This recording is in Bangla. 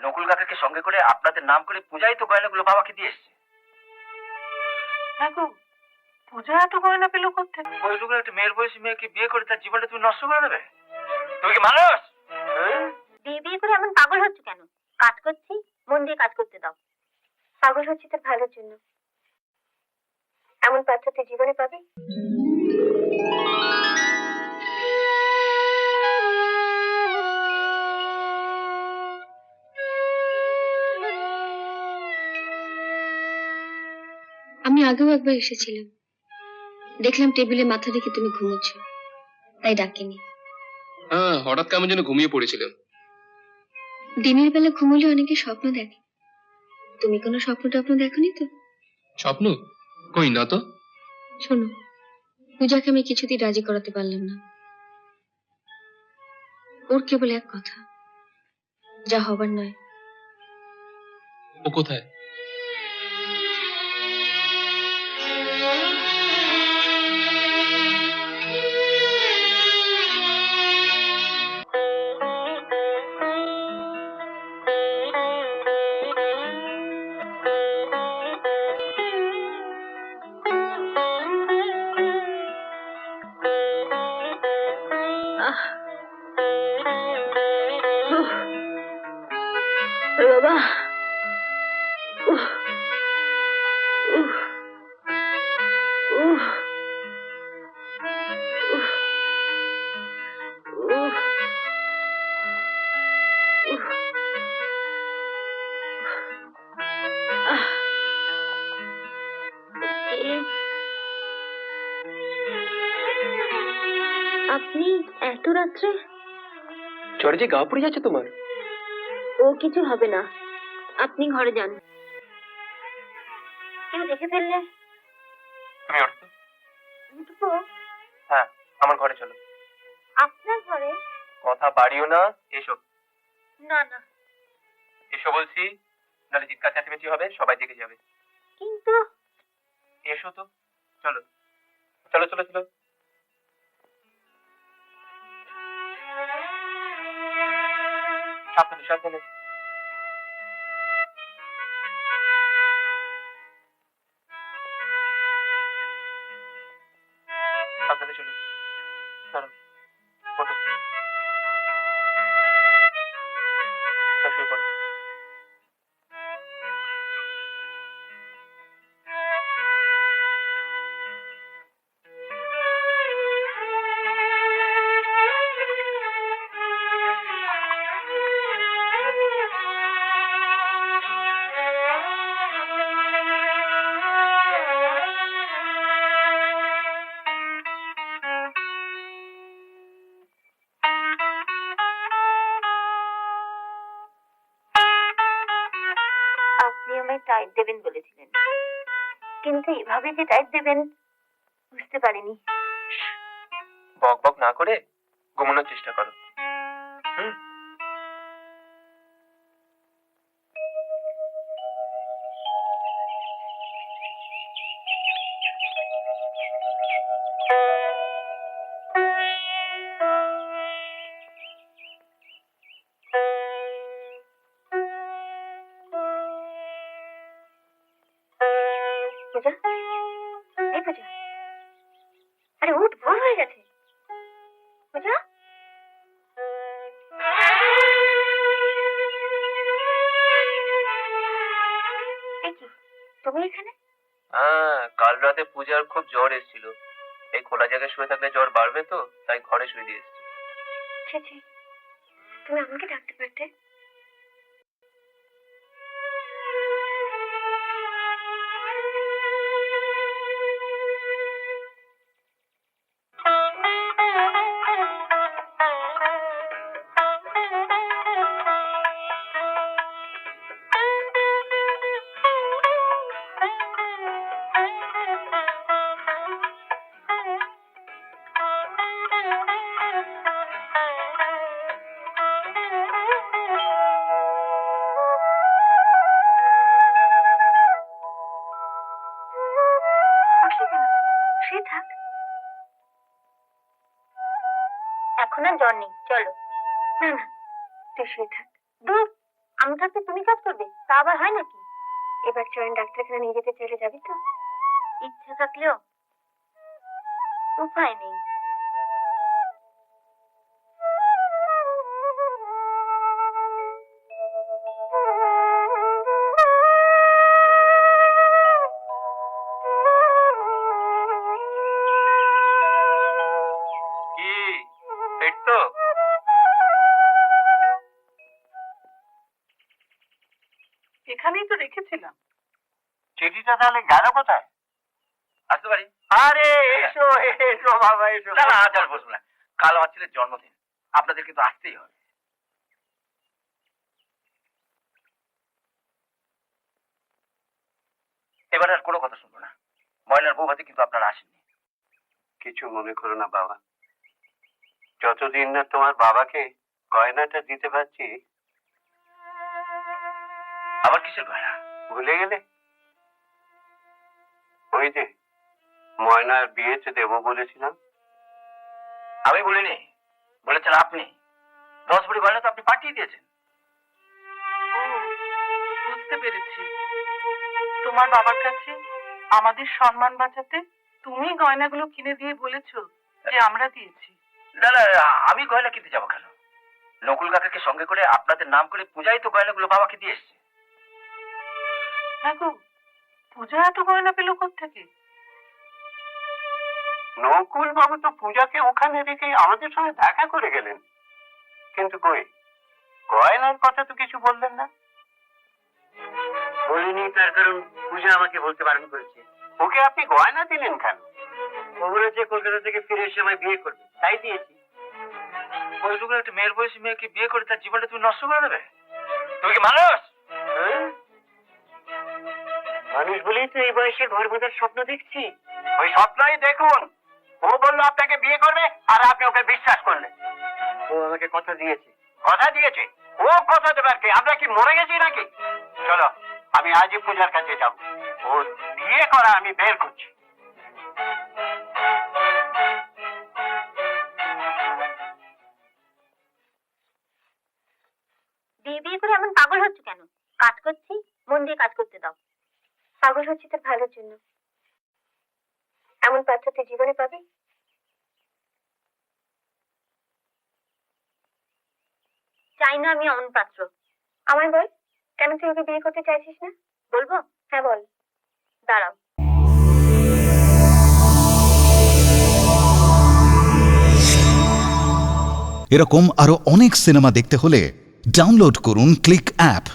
নকুল কাকাকে সঙ্গে করে আপনাদের নাম করে পূজাই তো গয়নাগুলো বাবাকে দিয়ে এসছে। হ্যাঁ গো, পূজা এত গয়না পেলো কোত্থেকে? ওইটুকু একটা মেয়ের বয়সী মেয়েকে বিয়ে করে তার জীবনটা তুমি নষ্ট করে দেবে? তুমি কি মানুষ? বিয়ে বিয়ে করে এমন পাগল হচ্ছে কেন? কাজ করছি, মন দিয়ে কাজ করতে দাও। পাগল হচ্ছে তোর ভালোর জন্য। এমন বাচ্চা তুই জীবনে পাবি? আমি আগেও একবার এসেছিলাম, দেখলাম টেবিলে মাথা রেখে তুমি ঘুমোচ্ছ, তাই ডাকিনি। হ্যাঁ, হঠাৎ কেমন যেন ঘুমিয়ে পড়েছিলাম। দিনের বেলা ঘুমোলে অনেকে স্বপ্ন দেখে, তুমি কোনো স্বপ্ন টপ্ন দেখোনি তো? স্বপ্ন? কই না তো। শোনো, পূজাকে আমি কিছুতেই রাজি করাতে পারলাম না। ওর কেবল এক কথা, যা হবার নয়। ও কোথায়? বাবা, আপনি এত রাত্রে? জ্বরে যে গা পড়ে যাচ্ছে তোমার। ও কিছু হবে না, আপনি ঘরে যান। কেউ দেখে ফেললে? তুমি ওঠো। উঠবো? হ্যাঁ, আমার ঘরে চলো। আপনার ঘরে? কথা বাড়িও না, এসো। না না। এসো বলছি, নাহলে চিৎকার চেঁচামেচি হবে, সবাই দেখে যাবে। কিন্তু এসো তো, চলো চলো চলো চলো। সাবধানে সাবধানে। সাবধানে চলো, চলো ওঠো। শুয়ে পড়ো। আপনি আমায় টাইট দেবেন বলেছিলেন, কিন্তু এভাবে যে টাইট দেবেন বুঝতে পারিনি। বক বক না করে ঘুমানোর চেষ্টা করো। হুম। পূজা, এই পূজা, আরে উঠ, ভোর হয়ে গেছে। পূজা, এই কি তুমি এখানে? হ্যাঁ, কাল রাতে পূজার খুব জ্বর এসেছিল। এই খোলা জায়গায় শুয়ে থাকলে জ্বর বাড়বে তো, তাই ঘরে শুয়ে দিয়ে এসেছি। ছি ছি, তুমি আমাকে ডাকতে পারতে। শুয়ে থাক, এখন আর জ্বর নেই, চলো। না না, তুই শুয়ে থাক। দূর, আমি থাকতে তুমি কাজ করবে, তা আবার হয় নাকি? এবার চয়ন ডাক্তারখানা নিয়ে যেতে চাইলে যাবি তো? ইচ্ছা থাকলেও উপায় নেই। কি ঠিক তো? এখানেই তো রেখেছিলাম। চিঠিটা তাহলে গেল কোথায়? আসতে পারি? আরে এসো এসো বাবা এসো। না না, আজ আর বসবো না। কাল আমার ছেলের জন্মদিন, আপনাদের কিন্তু আসতেই হবে। এবার আর কোনো কথা শুনবো না। ময়নার বউ ভাতে কিন্তু আপনারা আসেননি। কিছু মনে করো না বাবা, যতদিন না তোমার বাবাকে গয়নাটা দিতে পারছি। আবার কিসের গয়না? ভুলে গেলে? ওই যে ময়নার বিয়েতে দেবো বলেছিলাম। আমি বলিনি, বলেছেন আপনি। 10 ভরি গয়না তো আপনি পাঠিয়ে দিয়েছেন। ও, বুঝতে পেরেছি। তোমার বাবার কাছে আমাদের সম্মান বাঁচাতে তুমি গয়নাগুলো কিনে দিয়ে বলেছো যে আমরা দিয়েছি। না না, আমি গয়না কিনতে যাবো কেন? নকুল কাকাকে সঙ্গে করে আপনাদের নাম করে পূজাই তো গয়নাগুলো বাবাকে দিয়ে এসছে। হ্যাঁ গো, পূজা এত গয়না পেলো কোত্থেকে? নকুল বাবু তো পূজাকে ওখানে রেখে আমাদের সঙ্গে দেখা করে গেলেন, কিন্তু কই গয়নার কথা তো কিছু বললেন না। বলিনি, তার কারণ পূজা আমাকে বলতে বারণ করেছে। ওকে আপনি গয়না দিলেন কেন? ও বলেছে কলকাতা থেকে ফিরে এসে আমায় বিয়ে করবে, তাই দিয়েছি। ওইটুকু একটা মেয়ের বয়সী মেয়েকে বিয়ে করে তার জীবনটা তুমি নষ্ট করে দেবে? তুমি কি মানুষ? হ্যাঁ? মানুষ বলেই তো এই বয়সে ঘর বাঁধার স্বপ্ন দেখছি। ওই স্বপ্নই দেখুন। ও বললো আপনাকে বিয়ে করবে আর আপনি ওকে বিশ্বাস করলেন। ও আমাকে কথা দিয়েছে। কথা দিয়েছে? ও কথা দেবার কি? আমরা কি মরে গেছি নাকি? চলো, আমি আজই পূজার কাছে যাব। ও বিয়ে করা আমি বের করছি। বিয়ে করে এমন পাগল হচ্ছে কেন? কাজ করছি, মন দিয়ে কাজ করতে দাও। পাগল হচ্ছে তোর ভালোর জন্য। এমন পাত্র তুই জীবনে পাবি? চাই না আমি এমন পাত্র। আমায় বল, কেন তুই ওকে বিয়ে করতে চাইছিস না? বলবো? হ্যাঁ বল। দাঁড়াও। এরকম আরো অনেক সিনেমা দেখতে হলে ডাউনলোড করুন ক্লিক অ্যাপ।